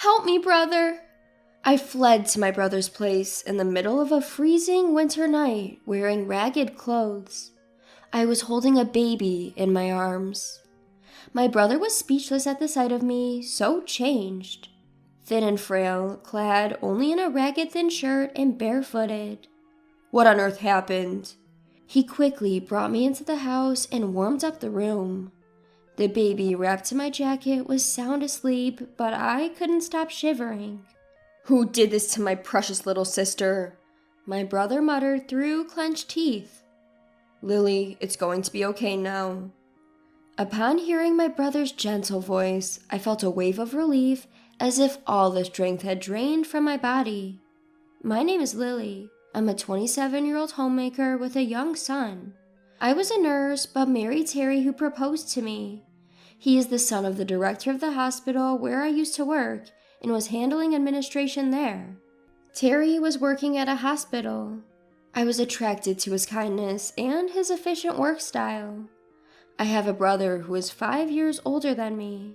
Help me, brother! I fled to my brother's place in the middle of a freezing winter night, wearing ragged clothes. I was holding a baby in my arms. My brother was speechless at the sight of me, so changed. Thin and frail, clad only in a ragged thin shirt and barefooted. What on earth happened? He quickly brought me into the house and warmed up the room. The baby, wrapped in my jacket, was sound asleep, but I couldn't stop shivering. Who did this to my precious little sister? My brother muttered through clenched teeth. Lily, it's going to be okay now. Upon hearing my brother's gentle voice, I felt a wave of relief, as if all the strength had drained from my body. My name is Lily. I'm a 27-year-old homemaker with a young son. I was a nurse, but married Terry, who proposed to me. He is the son of the director of the hospital where I used to work and was handling administration there. Terry was working at a hospital. I was attracted to his kindness and his efficient work style. I have a brother who is 5 years older than me.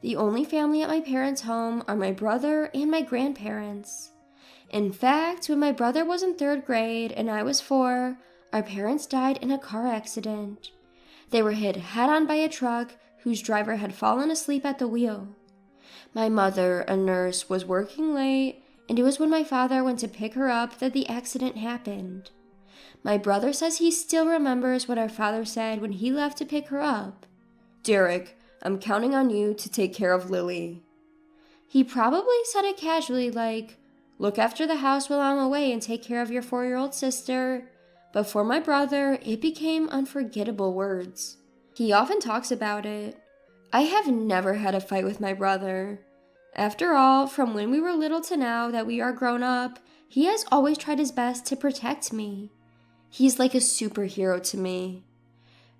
The only family at my parents' home are my brother and my grandparents. In fact, when my brother was in 3rd grade and I was 4, our parents died in a car accident. They were hit head-on by a truck whose driver had fallen asleep at the wheel. My mother, a nurse, was working late, and it was when my father went to pick her up that the accident happened. My brother says he still remembers what our father said when he left to pick her up. Derek, I'm counting on you to take care of Lily. He probably said it casually, like, look after the house while I'm away and take care of your 4-year-old sister. But for my brother, it became unforgettable words. He often talks about it. I have never had a fight with my brother. After all, from when we were little to now that we are grown up, he has always tried his best to protect me. He's like a superhero to me.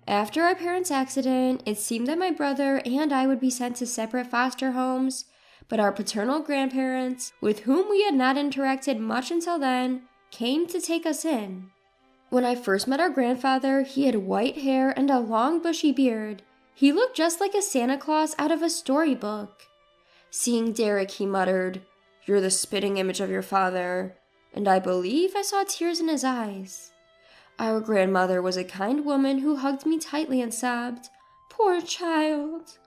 After our parents' accident, it seemed that my brother and I would be sent to separate foster homes, but our paternal grandparents, with whom we had not interacted much until then, came to take us in. When I first met our grandfather, he had white hair and a long bushy beard. He looked just like a Santa Claus out of a storybook. Seeing Derek, he muttered, "You're the spitting image of your father," and I believe I saw tears in his eyes. Our grandmother was a kind woman who hugged me tightly and sobbed, "Poor child."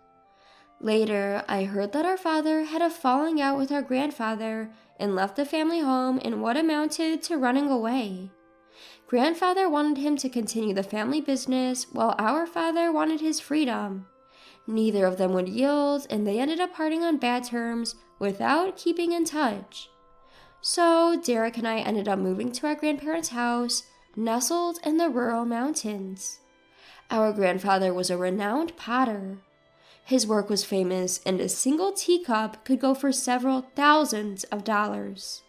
Later, I heard that our father had a falling out with our grandfather and left the family home in what amounted to running away. Grandfather wanted him to continue the family business, while our father wanted his freedom. Neither of them would yield, and they ended up parting on bad terms without keeping in touch. So Derek and I ended up moving to our grandparents' house, nestled in the rural mountains. Our grandfather was a renowned potter. His work was famous, and a single teacup could go for several thousands of dollars.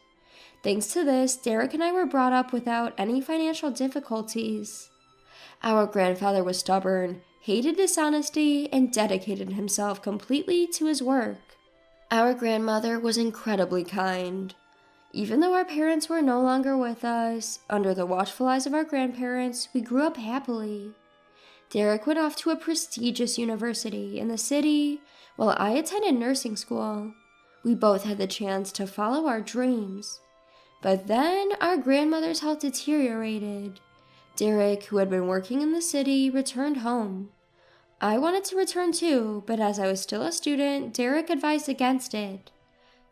Thanks to this, Derek and I were brought up without any financial difficulties. Our grandfather was stubborn, hated dishonesty, and dedicated himself completely to his work. Our grandmother was incredibly kind. Even though our parents were no longer with us, under the watchful eyes of our grandparents, we grew up happily. Derek went off to a prestigious university in the city, while I attended nursing school. We both had the chance to follow our dreams. But then our grandmother's health deteriorated. Derek, who had been working in the city, returned home. I wanted to return too, but as I was still a student, Derek advised against it.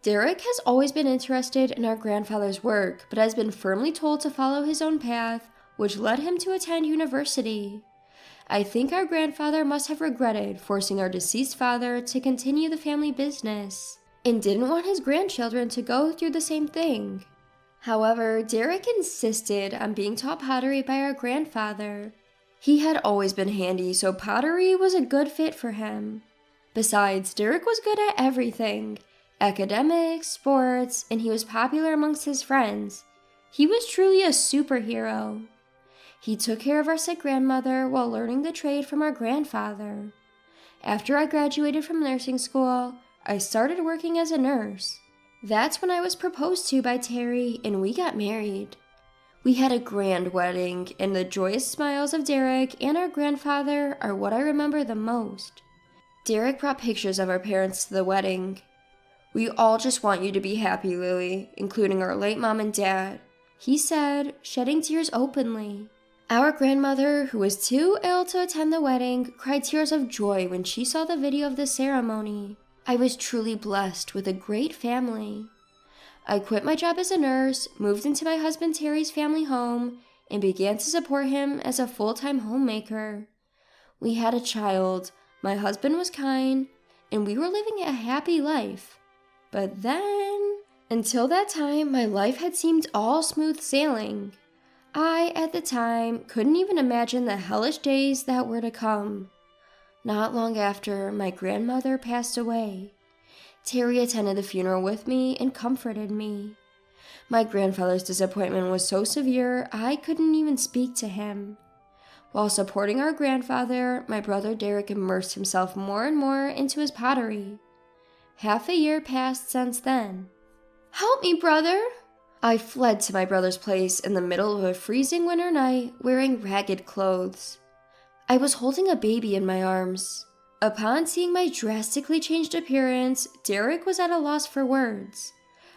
Derek has always been interested in our grandfather's work, but has been firmly told to follow his own path, which led him to attend university. I think our grandfather must have regretted forcing our deceased father to continue the family business, and didn't want his grandchildren to go through the same thing. However, Derek insisted on being taught pottery by our grandfather. He had always been handy, so pottery was a good fit for him. Besides, Derek was good at everything: academics, sports, and he was popular amongst his friends. He was truly a superhero. He took care of our sick grandmother while learning the trade from our grandfather. After I graduated from nursing school, I started working as a nurse. That's when I was proposed to by Terry, and we got married. We had a grand wedding, and the joyous smiles of Derek and our grandfather are what I remember the most. Derek brought pictures of our parents to the wedding. "We all just want you to be happy, Lily, including our late mom and dad," he said, shedding tears openly. Our grandmother, who was too ill to attend the wedding, cried tears of joy when she saw the video of the ceremony. I was truly blessed with a great family. I quit my job as a nurse, moved into my husband Terry's family home, and began to support him as a full-time homemaker. We had a child, my husband was kind, and we were living a happy life. But then, until that time, my life had seemed all smooth sailing. I, at the time, couldn't even imagine the hellish days that were to come. Not long after, my grandmother passed away. Terry attended the funeral with me and comforted me. My grandfather's disappointment was so severe, I couldn't even speak to him. While supporting our grandfather, my brother Derek immersed himself more and more into his pottery. Half a year passed since then. "Help me, brother!" I fled to my brother's place in the middle of a freezing winter night, wearing ragged clothes. I was holding a baby in my arms. Upon seeing my drastically changed appearance, Derek was at a loss for words.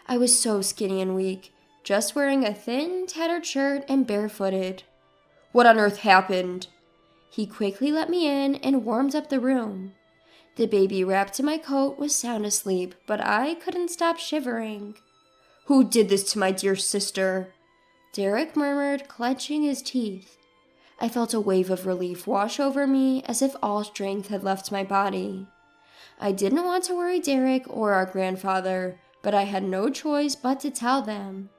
I was so skinny and weak, just wearing a thin, tattered shirt and barefooted. "What on earth happened?" He quickly let me in and warmed up the room. The baby wrapped in my coat was sound asleep, but I couldn't stop shivering. "Who did this to my dear sister?" Derek murmured, clenching his teeth. I felt a wave of relief wash over me as if all strength had left my body. I didn't want to worry Derek or our grandfather, but I had no choice but to tell them.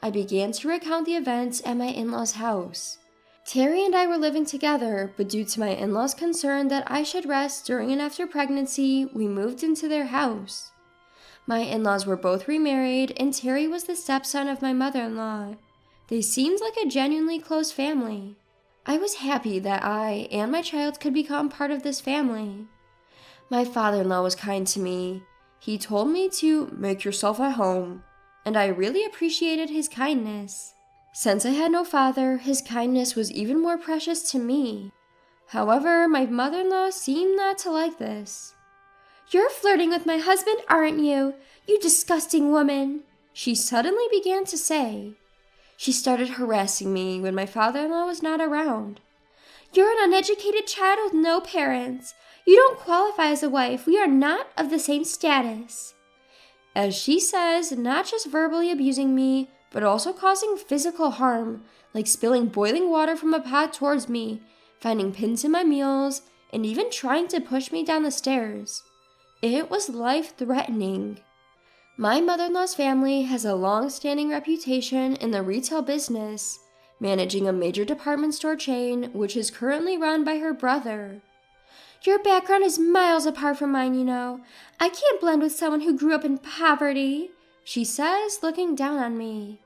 I began to recount the events at my in-laws' house. Terry and I were living together, but due to my in-laws' concern that I should rest during and after pregnancy, we moved into their house. My in-laws were both remarried, and Terry was the stepson of my mother-in-law. They seemed like a genuinely close family. I was happy that I and my child could become part of this family. My father-in-law was kind to me. He told me to make yourself at home, and I really appreciated his kindness. Since I had no father, his kindness was even more precious to me. However, my mother-in-law seemed not to like this. "You're flirting with my husband, aren't you? You disgusting woman," she suddenly began to say. She started harassing me when my father-in-law was not around. "You're an uneducated child with no parents. You don't qualify as a wife. We are not of the same status." As she says, not just verbally abusing me, but also causing physical harm, like spilling boiling water from a pot towards me, finding pins in my meals, and even trying to push me down the stairs. It was life-threatening. My mother-in-law's family has a long-standing reputation in the retail business, managing a major department store chain, which is currently run by her brother. "Your background is miles apart from mine, you know. I can't blend with someone who grew up in poverty," she says, looking down on me.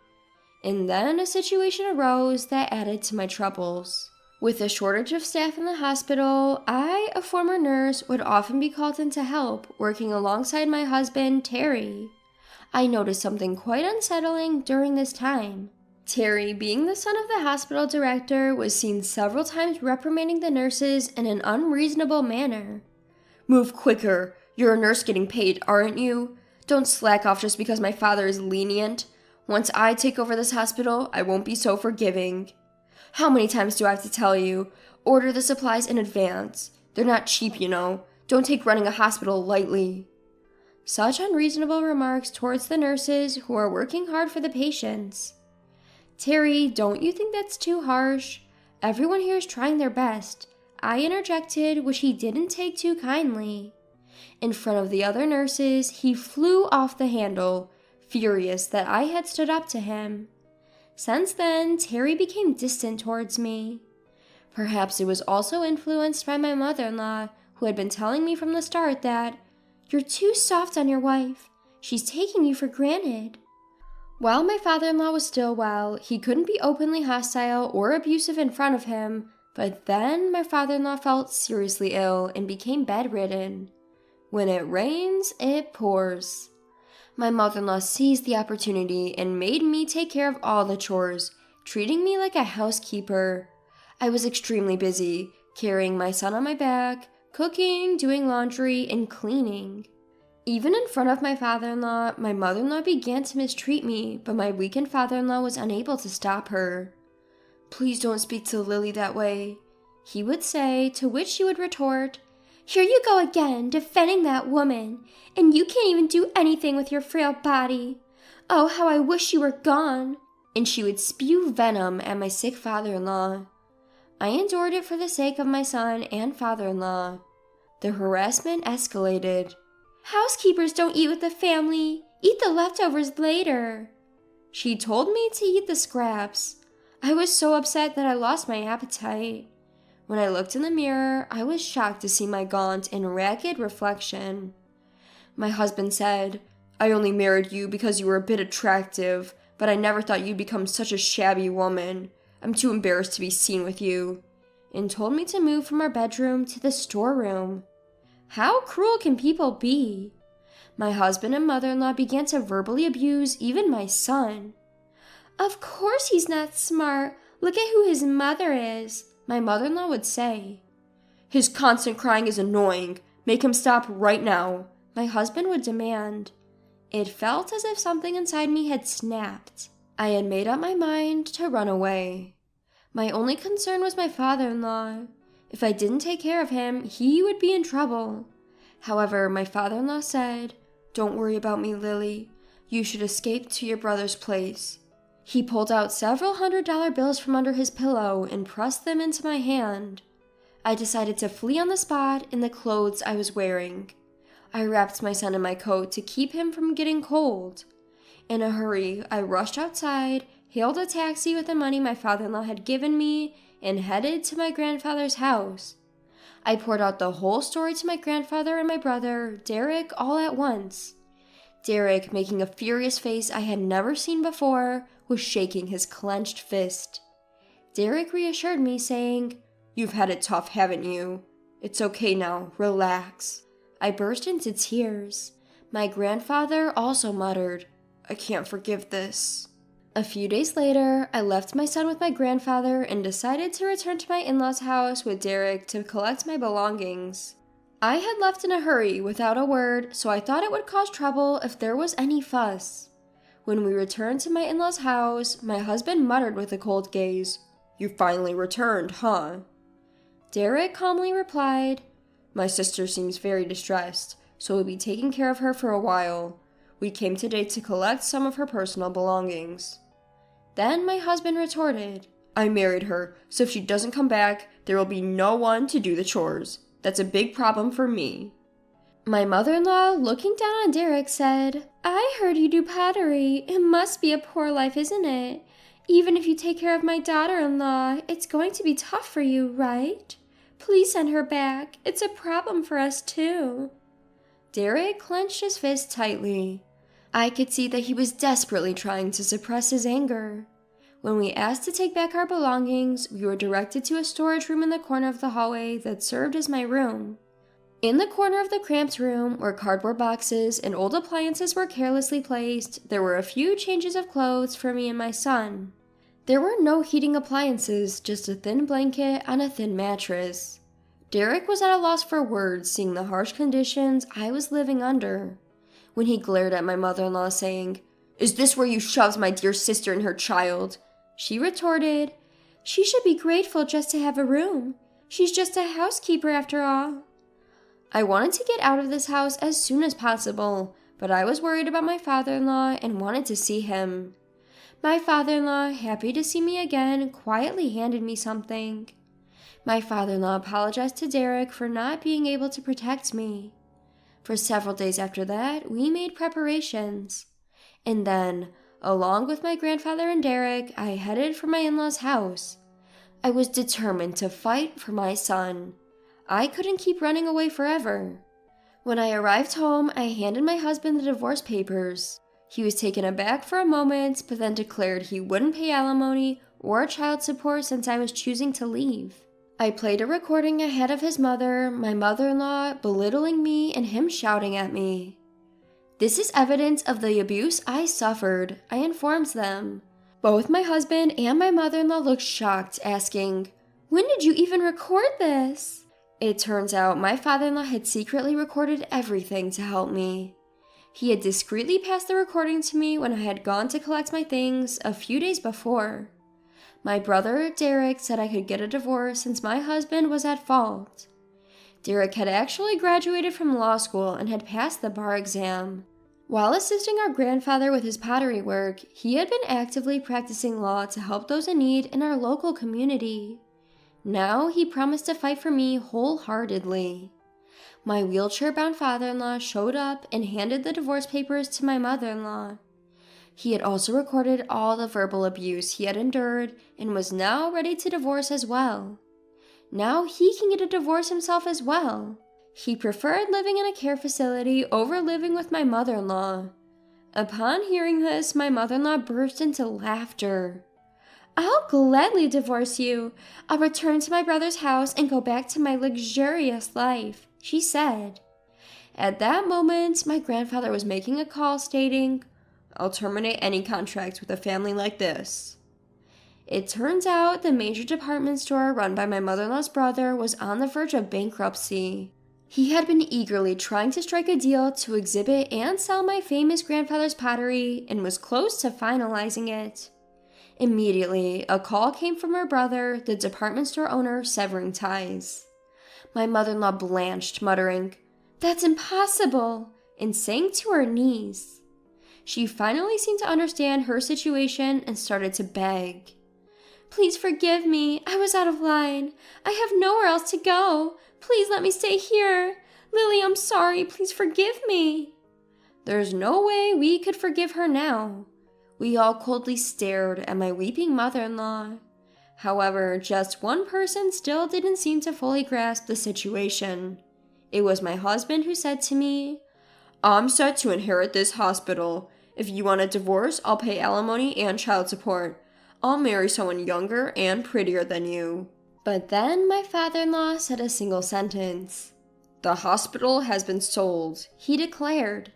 And then a situation arose that added to my troubles. With a shortage of staff in the hospital, I, a former nurse, would often be called in to help, working alongside my husband, Terry. I noticed something quite unsettling during this time. Terry, being the son of the hospital director, was seen several times reprimanding the nurses in an unreasonable manner. "Move quicker. You're a nurse getting paid, aren't you? Don't slack off just because my father is lenient. Once I take over this hospital, I won't be so forgiving. How many times do I have to tell you? Order the supplies in advance. They're not cheap, you know. Don't take running a hospital lightly." Such unreasonable remarks towards the nurses who are working hard for the patients. "Terry, don't you think that's too harsh? Everyone here is trying their best," I interjected, which he didn't take too kindly. In front of the other nurses, he flew off the handle, furious that I had stood up to him. Since then, Terry became distant towards me. Perhaps it was also influenced by my mother-in-law, who had been telling me from the start that, "You're too soft on your wife. She's taking you for granted." While my father-in-law was still well, he couldn't be openly hostile or abusive in front of him, but then my father-in-law felt seriously ill and became bedridden. When it rains, it pours. My mother-in-law seized the opportunity and made me take care of all the chores, treating me like a housekeeper. I was extremely busy, carrying my son on my back, cooking, doing laundry, and cleaning. Even in front of my father-in-law, my mother-in-law began to mistreat me, but my weakened father-in-law was unable to stop her. "Please don't speak to Lily that way," he would say, to which she would retort, "Here you go again, defending that woman, and you can't even do anything with your frail body. Oh, how I wish you were gone." And she would spew venom at my sick father-in-law. I endured it for the sake of my son and father-in-law. The harassment escalated. "Housekeepers don't eat with the family. Eat the leftovers later." She told me to eat the scraps. I was so upset that I lost my appetite. When I looked in the mirror, I was shocked to see my gaunt and ragged reflection. My husband said, "I only married you because you were a bit attractive, but I never thought you'd become such a shabby woman. I'm too embarrassed to be seen with you," and told me to move from our bedroom to the storeroom. How cruel can people be? My husband and mother-in-law began to verbally abuse even my son. "Of course he's not smart. Look at who his mother is," my mother-in-law would say. "His constant crying is annoying. Make him stop right now," my husband would demand. It felt as if something inside me had snapped. I had made up my mind to run away. My only concern was my father-in-law. If I didn't take care of him, he would be in trouble. However, my father-in-law said, "Don't worry about me, Lily. You should escape to your brother's place." He pulled out several $100 bills from under his pillow and pressed them into my hand. I decided to flee on the spot in the clothes I was wearing. I wrapped my son in my coat to keep him from getting cold. In a hurry, I rushed outside, hailed a taxi with the money my father-in-law had given me, and headed to my grandfather's house. I poured out the whole story to my grandfather and my brother, Derek, all at once. Derek, making a furious face I had never seen before, was shaking his clenched fist. Derek reassured me, saying, "You've had it tough, haven't you? It's okay now, relax." I burst into tears. My grandfather also muttered, "I can't forgive this." A few days later, I left my son with my grandfather and decided to return to my in-laws' house with Derek to collect my belongings. I had left in a hurry without a word, so I thought it would cause trouble if there was any fuss. When we returned to my in-laws' house, my husband muttered with a cold gaze, "You finally returned, huh?" Derek calmly replied, "My sister seems very distressed, so we'll be taking care of her for a while. We came today to collect some of her personal belongings." Then my husband retorted, "I married her, so if she doesn't come back, there will be no one to do the chores. That's a big problem for me." My mother-in-law, looking down on Derek, said, "I heard you do pottery. It must be a poor life, isn't it? Even if you take care of my daughter-in-law, it's going to be tough for you, right? Please send her back. It's a problem for us, too." Derek clenched his fist tightly. I could see that he was desperately trying to suppress his anger. When we asked to take back our belongings, we were directed to a storage room in the corner of the hallway that served as my room. In the corner of the cramped room, where cardboard boxes and old appliances were carelessly placed, there were a few changes of clothes for me and my son. There were no heating appliances, just a thin blanket on a thin mattress. Derek was at a loss for words, seeing the harsh conditions I was living under. When he glared at my mother-in-law, saying, "Is this where you shoved my dear sister and her child?" she retorted, "She should be grateful just to have a room. She's just a housekeeper after all." I wanted to get out of this house as soon as possible, but I was worried about my father-in-law and wanted to see him. My father-in-law, happy to see me again, quietly handed me something. My father-in-law apologized to Derek for not being able to protect me. For several days after that, we made preparations. And then, along with my grandfather and Derek, I headed for my in-laws' house. I was determined to fight for my son. I couldn't keep running away forever. When I arrived home, I handed my husband the divorce papers. He was taken aback for a moment, but then declared he wouldn't pay alimony or child support since I was choosing to leave. I played a recording I had of his mother, my mother-in-law, belittling me and him shouting at me. "This is evidence of the abuse I suffered," I informed them. Both my husband and my mother-in-law looked shocked, asking, "When did you even record this?" It turns out my father-in-law had secretly recorded everything to help me. He had discreetly passed the recording to me when I had gone to collect my things a few days before. My brother, Derek, said I could get a divorce since my husband was at fault. Derek had actually graduated from law school and had passed the bar exam. While assisting our grandfather with his pottery work, he had been actively practicing law to help those in need in our local community. Now he promised to fight for me wholeheartedly. My wheelchair-bound father-in-law showed up and handed the divorce papers to my mother-in-law. He had also recorded all the verbal abuse he had endured and was now ready to divorce as well. Now he can get a divorce himself as well. He preferred living in a care facility over living with my mother-in-law. Upon hearing this, my mother-in-law burst into laughter. "I'll gladly divorce you. I'll return to my brother's house and go back to my luxurious life," she said. At that moment, my grandfather was making a call stating, "I'll terminate any contract with a family like this." It turns out the major department store run by my mother-in-law's brother was on the verge of bankruptcy. He had been eagerly trying to strike a deal to exhibit and sell my famous grandfather's pottery and was close to finalizing it. Immediately, a call came from her brother, the department store owner, severing ties. My mother-in-law blanched, muttering, "That's impossible," and sank to her knees. She finally seemed to understand her situation and started to beg. "Please forgive me. I was out of line. I have nowhere else to go. Please let me stay here. Lily, I'm sorry. Please forgive me." There's no way we could forgive her now. We all coldly stared at my weeping mother-in-law. However, just one person still didn't seem to fully grasp the situation. It was my husband who said to me, "I'm set to inherit this hospital. If you want a divorce, I'll pay alimony and child support. I'll marry someone younger and prettier than you." But then my father-in-law said a single sentence. "The hospital has been sold," he declared.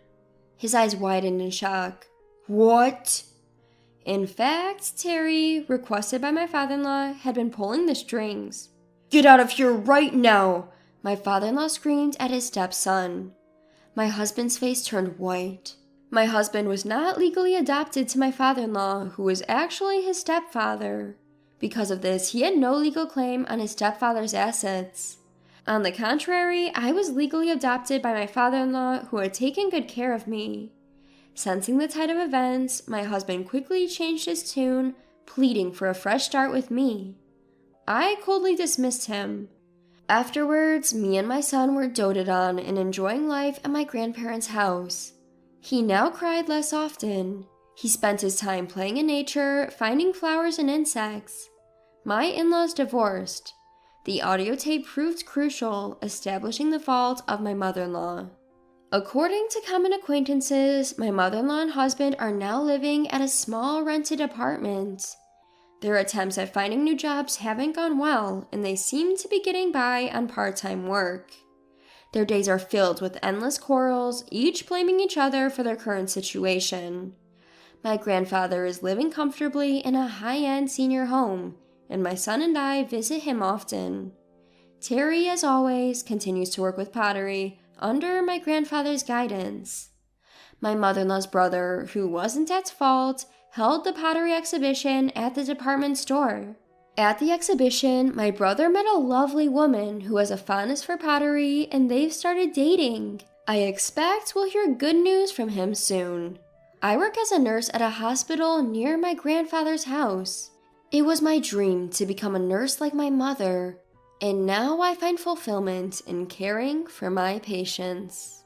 His eyes widened in shock. "What?" In fact, Terry, requested by my father-in-law, had been pulling the strings. "Get out of here right now!" my father-in-law screamed at his stepson. My husband's face turned white. My husband was not legally adopted to my father-in-law, who was actually his stepfather. Because of this, he had no legal claim on his stepfather's assets. On the contrary, I was legally adopted by my father-in-law, who had taken good care of me. Sensing the tide of events, my husband quickly changed his tune, pleading for a fresh start with me. I coldly dismissed him. Afterwards, me and my son were doted on and enjoying life at my grandparents' house. He now cried less often. He spent his time playing in nature, finding flowers and insects. My in-laws divorced. The audio tape proved crucial, establishing the fault of my mother-in-law. According to common acquaintances, my mother-in-law and husband are now living at a small rented apartment. Their attempts at finding new jobs haven't gone well, and they seem to be getting by on part-time work. Their days are filled with endless quarrels, each blaming each other for their current situation. My grandfather is living comfortably in a high-end senior home, and my son and I visit him often. Terry, as always, continues to work with pottery under my grandfather's guidance. My mother-in-law's brother, who wasn't at fault, held the pottery exhibition at the department store. At the exhibition, my brother met a lovely woman who has a fondness for pottery, and they've started dating. I expect we'll hear good news from him soon. I work as a nurse at a hospital near my grandfather's house. It was my dream to become a nurse like my mother, and now I find fulfillment in caring for my patients.